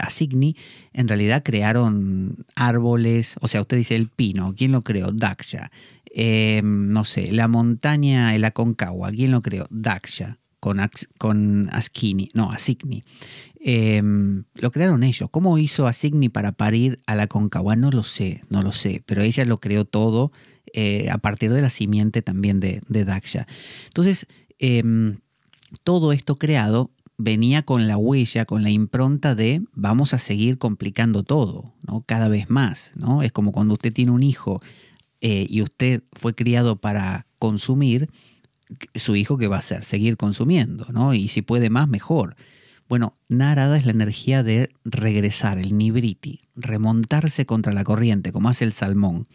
Asigni, en realidad crearon árboles. O sea, usted dice el pino, ¿quién lo creó? Daksha. No sé, la montaña, el Aconcagua, ¿quién lo creó? Daksha. con Asigni. Lo crearon ellos. ¿Cómo hizo Asigni para parir a la Cóncava? No lo sé, pero ella lo creó todo a partir de la simiente también de Daksha. Entonces, todo esto creado venía con la huella, con la impronta de vamos a seguir complicando todo, ¿no? Cada vez más, ¿no? Es como cuando usted tiene un hijo y usted fue criado para consumir, su hijo ¿qué va a hacer? Seguir consumiendo, ¿no? Y si puede más, mejor. Bueno, Narada es la energía de regresar, el Nivriti, remontarse contra la corriente, como hace el salmón.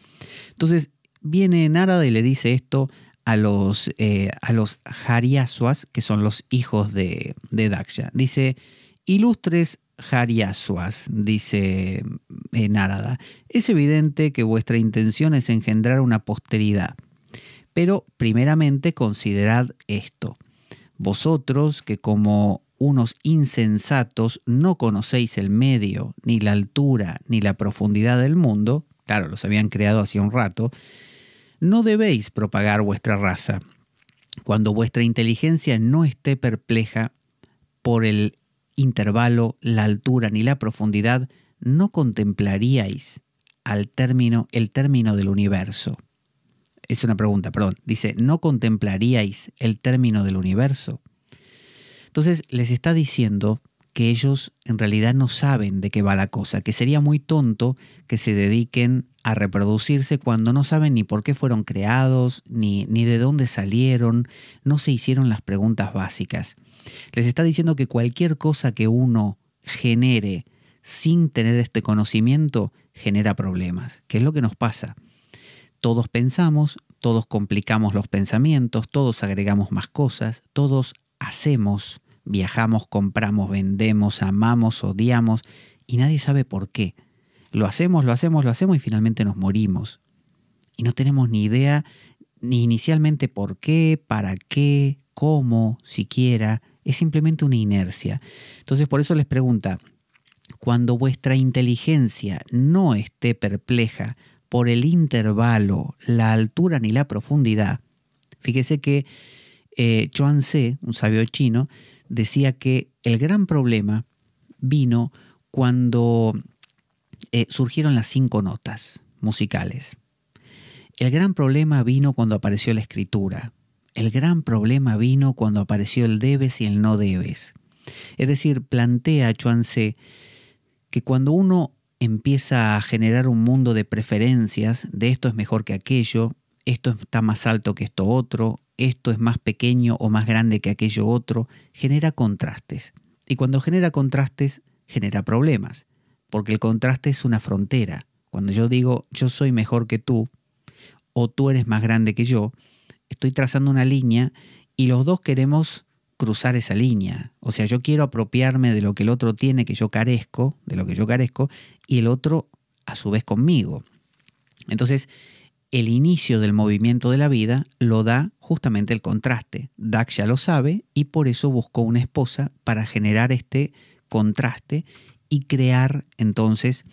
Entonces viene Narada y le dice esto a los Haryasvas, que son los hijos de Daksha. Dice, ilustres Haryasvas, dice Narada, es evidente que vuestra intención es engendrar una posteridad, pero primeramente considerad esto. Vosotros que como unos insensatos no conocéis el medio, ni la altura, ni la profundidad del mundo, claro, los habían creado hacía un rato, no debéis propagar vuestra raza. Cuando vuestra inteligencia no esté perpleja por el intervalo, la altura ni la profundidad, no contemplaríais el término del universo. Es una pregunta, perdón. Dice, ¿no contemplaríais el término del universo? Entonces les está diciendo que ellos en realidad no saben de qué va la cosa, que sería muy tonto que se dediquen a reproducirse cuando no saben ni por qué fueron creados, ni de dónde salieron, no se hicieron las preguntas básicas. Les está diciendo que cualquier cosa que uno genere sin tener este conocimiento genera problemas. ¿Qué es lo que nos pasa? Todos pensamos, todos complicamos los pensamientos, todos agregamos más cosas, todos hacemos, viajamos, compramos, vendemos, amamos, odiamos y nadie sabe por qué. Lo hacemos y finalmente nos morimos. Y no tenemos ni idea ni inicialmente por qué, para qué, cómo, siquiera. Es simplemente una inercia. Entonces por eso les pregunta, cuando vuestra inteligencia no esté perpleja por el intervalo, la altura ni la profundidad, fíjese que Chuang-Tzu, un sabio chino, decía que el gran problema vino cuando surgieron las 5 notas musicales. El gran problema vino cuando apareció la escritura. El gran problema vino cuando apareció el debes y el no debes. Es decir, plantea Chuang-Tzu que cuando uno empieza a generar un mundo de preferencias, de esto es mejor que aquello, esto está más alto que esto otro, esto es más pequeño o más grande que aquello otro, genera contrastes. Y cuando genera contrastes, genera problemas, porque el contraste es una frontera. Cuando yo digo yo soy mejor que tú, o tú eres más grande que yo, estoy trazando una línea y los dos queremos cruzar esa línea. O sea, yo quiero apropiarme de lo que el otro tiene, que yo carezco, de lo que yo carezco, y el otro a su vez conmigo. Entonces, el inicio del movimiento de la vida lo da justamente el contraste. Daksha lo sabe y por eso buscó una esposa para generar este contraste y crear entonces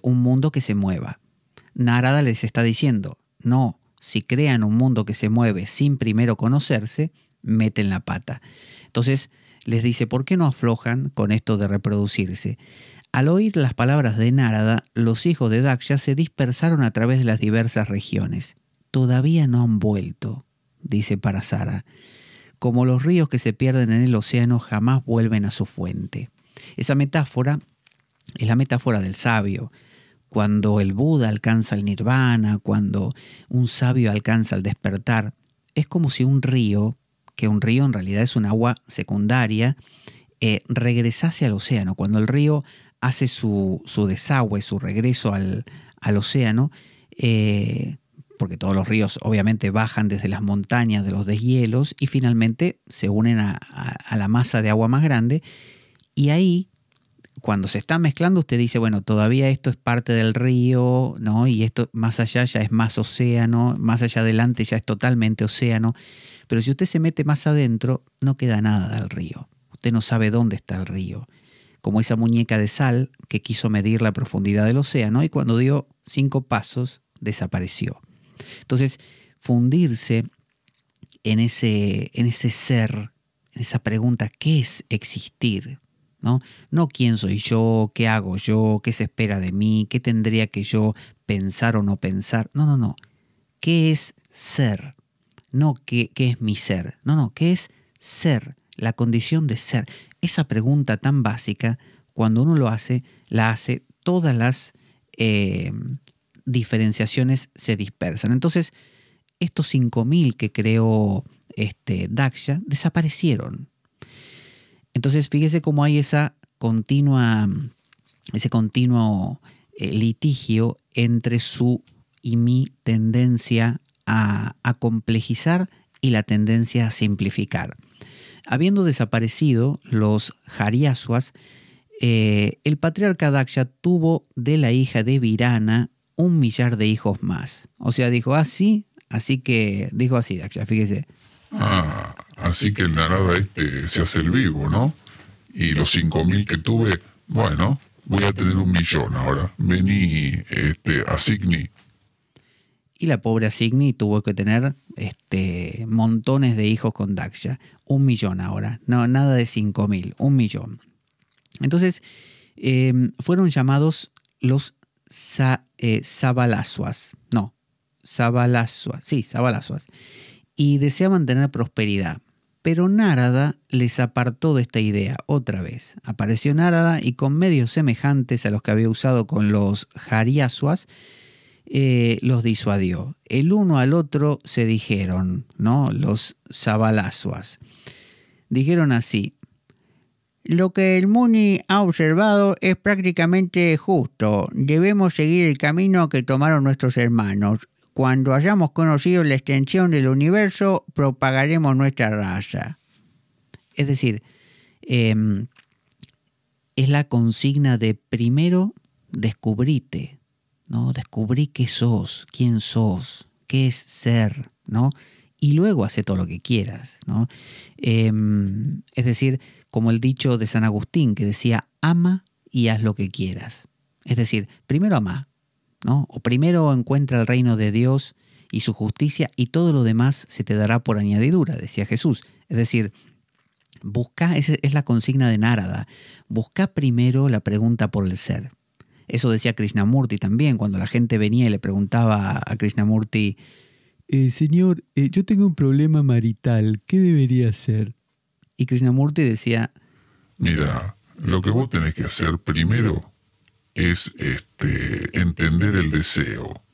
un mundo que se mueva. Narada les está diciendo, no, si crean un mundo que se mueve sin primero conocerse, meten la pata. Entonces les dice, ¿por qué no aflojan con esto de reproducirse? Al oír las palabras de Narada, los hijos de Daksha se dispersaron a través de las diversas regiones. Todavía no han vuelto, dice Parasara. Como los ríos que se pierden en el océano jamás vuelven a su fuente. Esa metáfora es la metáfora del sabio. Cuando el Buda alcanza el nirvana, cuando un sabio alcanza el despertar, es como si un río, que un río en realidad es un agua secundaria, regresase al océano. Cuando el río hace su desagüe, su regreso al océano, porque todos los ríos obviamente bajan desde las montañas de los deshielos y finalmente se unen a la masa de agua más grande, y ahí, cuando se está mezclando, usted dice, bueno, todavía esto es parte del río, ¿no? Y esto más allá ya es más océano, más allá adelante ya es totalmente océano. Pero si usted se mete más adentro, no queda nada del río. Usted no sabe dónde está el río. Como esa muñeca de sal que quiso medir la profundidad del océano y cuando dio 5 pasos desapareció. Entonces, fundirse en ese ser, esa pregunta, ¿qué es existir? ¿No? No quién soy yo, qué hago yo, qué se espera de mí, qué tendría que yo pensar o no pensar. No. ¿Qué es ser? No qué es mi ser. No, ¿qué es ser? La condición de ser. Esa pregunta tan básica, cuando uno la hace, todas las diferenciaciones se dispersan. Entonces, estos 5.000 que creó Daksha desaparecieron. Entonces, fíjese cómo hay ese continuo litigio entre su y mi tendencia a complejizar y la tendencia a simplificar. Habiendo desaparecido los Haryasvas, el patriarca Daksha tuvo de la hija de Virana 1 millar de hijos más. O sea, dijo así Daksha, fíjese. Así que el Narada se hace el vivo, ¿no? Y los 5.000 que tuve, bueno, voy a tener 1 millón ahora. Vení, Asigni. Y la pobre Asigni tuvo que tener montones de hijos con Daksha. 1 millón ahora. No, nada de 5.000, 1 millón. Entonces, fueron llamados los Sabalasvas. No, Sabalasvas. Sí, Sabalasvas. Y deseaban tener prosperidad. Pero Narada les apartó de esta idea otra vez. Apareció Narada y con medios semejantes a los que había usado con los Haryasvas, los disuadió. El uno al otro se dijeron, ¿no? Los Sabalasvas. Dijeron así: lo que el Muni ha observado es prácticamente justo. Debemos seguir el camino que tomaron nuestros hermanos. Cuando hayamos conocido la extensión del universo, propagaremos nuestra raza. Es decir, es la consigna de primero descubrite, ¿no? Descubrí qué sos, quién sos, qué es ser, ¿no? Y luego hace todo lo que quieras, ¿no? Es decir, como el dicho de San Agustín que decía, ama y haz lo que quieras. Es decir, primero ama, ¿no? O primero encuentra el reino de Dios y su justicia y todo lo demás se te dará por añadidura, decía Jesús. Es decir, busca, esa es la consigna de Narada, busca primero la pregunta por el ser. Eso decía Krishnamurti también, cuando la gente venía y le preguntaba a Krishnamurti, señor, yo tengo un problema marital, ¿qué debería hacer? Y Krishnamurti decía, mira, lo que vos tenés que hacer primero es entender el deseo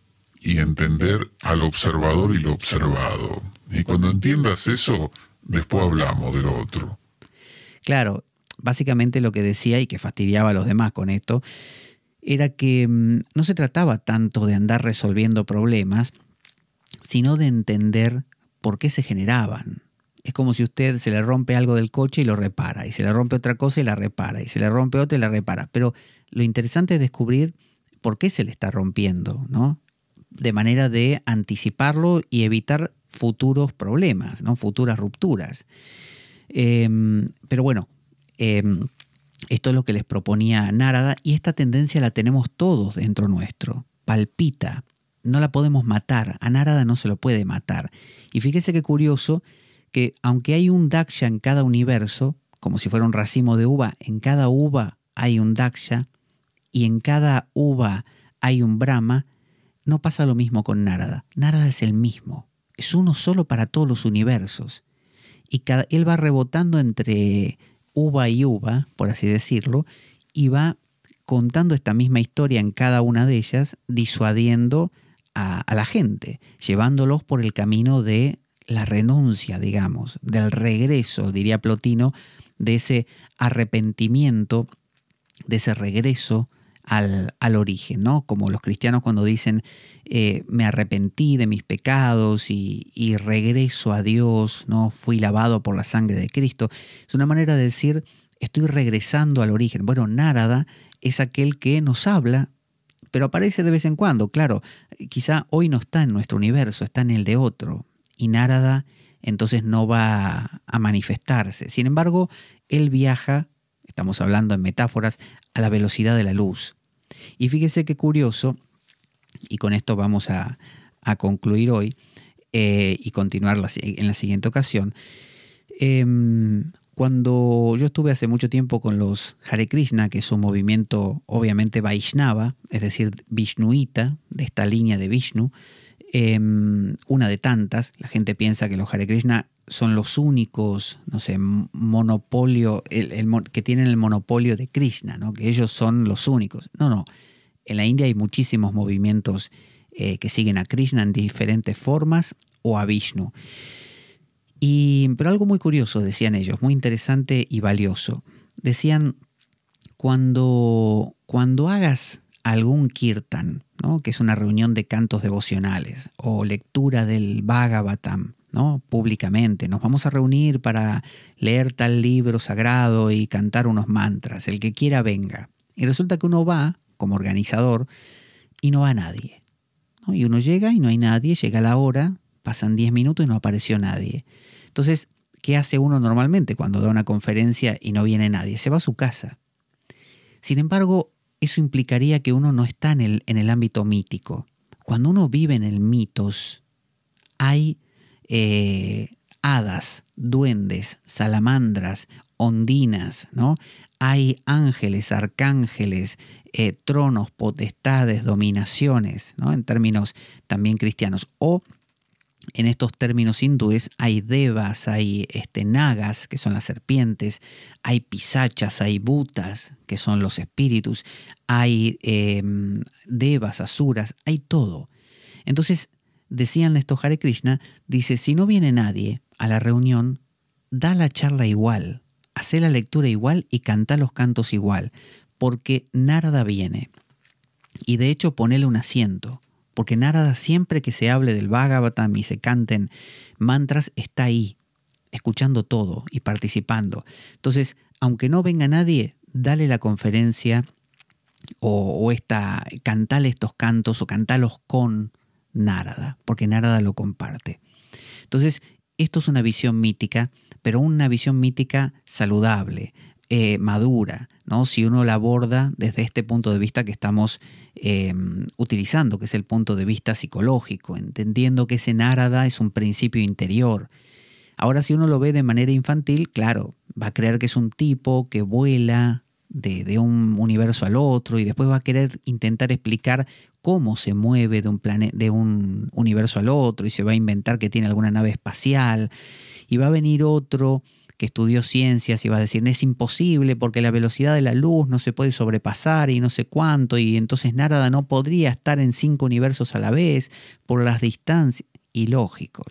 y entender al observador y lo observado. Y cuando entiendas eso, después hablamos de lo otro. Claro, básicamente lo que decía y que fastidiaba a los demás con esto era que no se trataba tanto de andar resolviendo problemas, sino de entender por qué se generaban. Es como si usted se le rompe algo del coche y lo repara, y se le rompe otra cosa y la repara, y se le rompe otra y la repara. Pero lo interesante es descubrir por qué se le está rompiendo, ¿no? De manera de anticiparlo y evitar futuros problemas, ¿no? Futuras rupturas. Pero bueno, esto es lo que les proponía Narada, y esta tendencia la tenemos todos dentro nuestro. Palpita, no la podemos matar, a Narada no se lo puede matar. Y fíjese qué curioso que aunque hay un Daksha en cada universo, como si fuera un racimo de uva, en cada uva hay un Daksha y en cada uva hay un Brahma, no pasa lo mismo con Narada. Narada es el mismo, es uno solo para todos los universos. Y él va rebotando entre uva y uva, por así decirlo, y va contando esta misma historia en cada una de ellas, disuadiendo a la gente, llevándolos por el camino de la renuncia, digamos, del regreso, diría Plotino, de ese arrepentimiento, de ese regreso al origen, ¿no? Como los cristianos cuando dicen me arrepentí de mis pecados y regreso a Dios, ¿no? Fui lavado por la sangre de Cristo. Es una manera de decir estoy regresando al origen. Bueno, Narada es aquel que nos habla, pero aparece de vez en cuando. Claro, quizá hoy no está en nuestro universo, está en el de otro. Y Narada entonces no va a manifestarse. Sin embargo, él viaja, estamos hablando en metáforas, a la velocidad de la luz. Y fíjese qué curioso, y con esto vamos a concluir hoy y continuar en la siguiente ocasión. Cuando yo estuve hace mucho tiempo con los Hare Krishna, que es un movimiento obviamente Vaishnava, es decir, Vishnuita, de esta línea de Vishnu, una de tantas, la gente piensa que los Hare Krishna son los únicos, no sé, monopolio, que tienen el monopolio de Krishna, ¿no? Que ellos son los únicos. No. En la India hay muchísimos movimientos que siguen a Krishna en diferentes formas o a Vishnu. Pero algo muy curioso, decían ellos, muy interesante y valioso. Decían, cuando hagas algún kirtan, ¿no? Que es una reunión de cantos devocionales, o lectura del Bhagavatam, ¿no? Públicamente, nos vamos a reunir para leer tal libro sagrado y cantar unos mantras, el que quiera venga. Y resulta que uno va, como organizador, y no va nadie, ¿no? Y uno llega y no hay nadie, llega la hora, pasan 10 minutos y no apareció nadie. Entonces, ¿qué hace uno normalmente cuando da una conferencia y no viene nadie? Se va a su casa. Sin embargo, eso implicaría que uno no está en el ámbito mítico. Cuando uno vive en el mitos, hay hadas, duendes, salamandras, ondinas, ¿no? Hay ángeles, arcángeles, tronos, potestades, dominaciones, ¿no? En términos también cristianos. O en estos términos hindúes hay devas, hay nagas, que son las serpientes, hay pisachas, hay bhutas, que son los espíritus, hay devas, asuras, hay todo. Entonces, decían estos Hare Krishna, dice, si no viene nadie a la reunión, da la charla igual, hace la lectura igual y canta los cantos igual, porque Narada viene. Y de hecho ponele un asiento, porque Narada siempre que se hable del Bhagavatam y se canten mantras, está ahí, escuchando todo y participando. Entonces, aunque no venga nadie, dale la conferencia cantale estos cantos o cantalos con Narada, porque Narada lo comparte. Entonces, esto es una visión mítica, pero una visión mítica saludable, madura, ¿no? Si uno la aborda desde este punto de vista que estamos utilizando, que es el punto de vista psicológico, entendiendo que ese Narada es un principio interior. Ahora, si uno lo ve de manera infantil, claro, va a creer que es un tipo que vuela de un universo al otro y después va a querer intentar explicar cómo se mueve de un universo al otro y se va a inventar que tiene alguna nave espacial y va a venir otro que estudió ciencias y va a decir, es imposible porque la velocidad de la luz no se puede sobrepasar y no sé cuánto, y entonces Narada no podría estar en 5 universos a la vez por las distancias. Y lógico,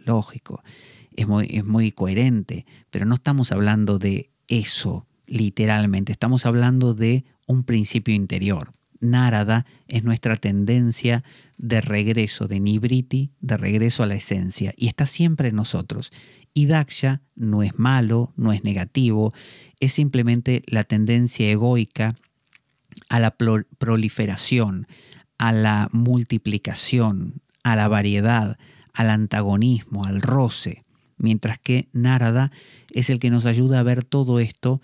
es muy coherente, pero no estamos hablando de eso literalmente, estamos hablando de un principio interior. Narada es nuestra tendencia de regreso, de nibriti, de regreso a la esencia, y está siempre en nosotros. Y Daksha no es malo, no es negativo, es simplemente la tendencia egoica a la proliferación, a la multiplicación, a la variedad, al antagonismo, al roce, mientras que Narada es el que nos ayuda a ver todo esto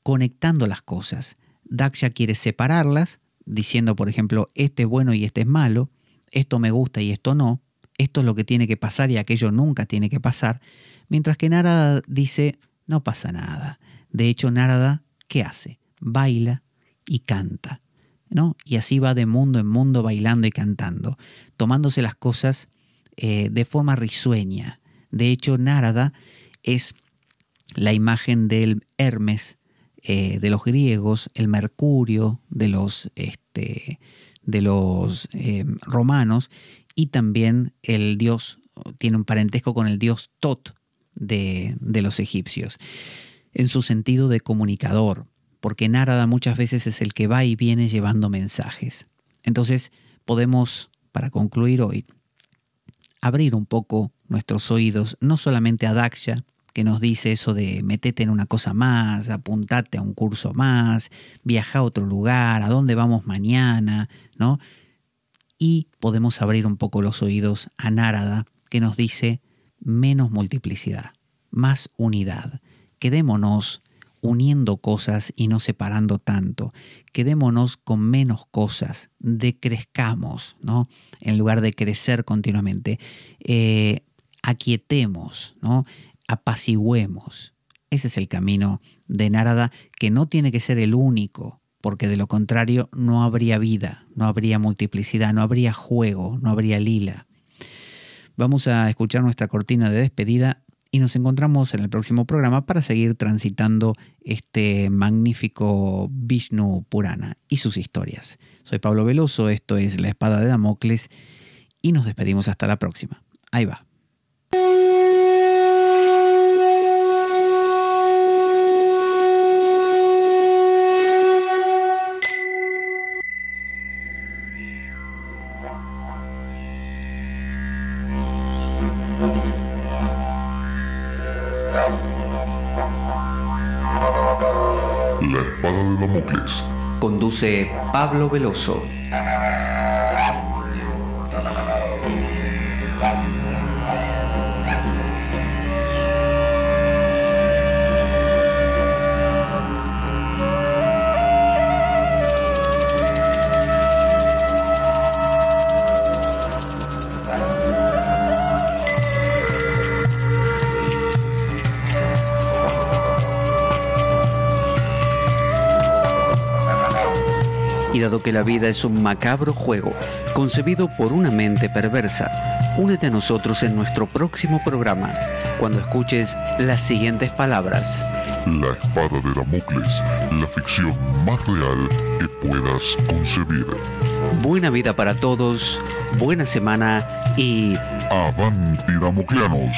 conectando las cosas. Daksha quiere separarlas, diciendo, por ejemplo, este es bueno y este es malo, esto me gusta y esto no, esto es lo que tiene que pasar y aquello nunca tiene que pasar, mientras que Narada dice, no pasa nada. De hecho, Narada, ¿qué hace? Baila y canta, ¿no? Y así va de mundo en mundo bailando y cantando, tomándose las cosas de forma risueña. De hecho, Narada es la imagen del Hermes de los griegos, el Mercurio de los romanos, y también el dios, tiene un parentesco con el dios Tot de los egipcios, en su sentido de comunicador, porque Narada muchas veces es el que va y viene llevando mensajes. Entonces podemos, para concluir hoy, abrir un poco nuestros oídos, no solamente a Daksha, que nos dice eso de metete en una cosa más, apuntate a un curso más, viaja a otro lugar, a dónde vamos mañana, ¿no? Y podemos abrir un poco los oídos a Narada, que nos dice menos multiplicidad, más unidad. Quedémonos uniendo cosas y no separando tanto. Quedémonos con menos cosas, decrezcamos, ¿no? En lugar de crecer continuamente. Aquietemos, ¿no? apaciguemos. Ese es el camino de Narada, que no tiene que ser el único, porque de lo contrario no habría vida, no habría multiplicidad, no habría juego, no habría lila. Vamos a escuchar nuestra cortina de despedida y nos encontramos en el próximo programa para seguir transitando este magnífico Vishnu Purana y sus historias. Soy Pablo Veloso, esto es La Espada de Damocles y nos despedimos hasta la próxima. Ahí va. La Espada de Damocles. Conduce Pablo Veloso. Y dado que la vida es un macabro juego concebido por una mente perversa, únete a nosotros en nuestro próximo programa, cuando escuches las siguientes palabras. La Espada de Damocles, la ficción más real que puedas concebir. Buena vida para todos, buena semana y... ¡Avanti, Damocleanos!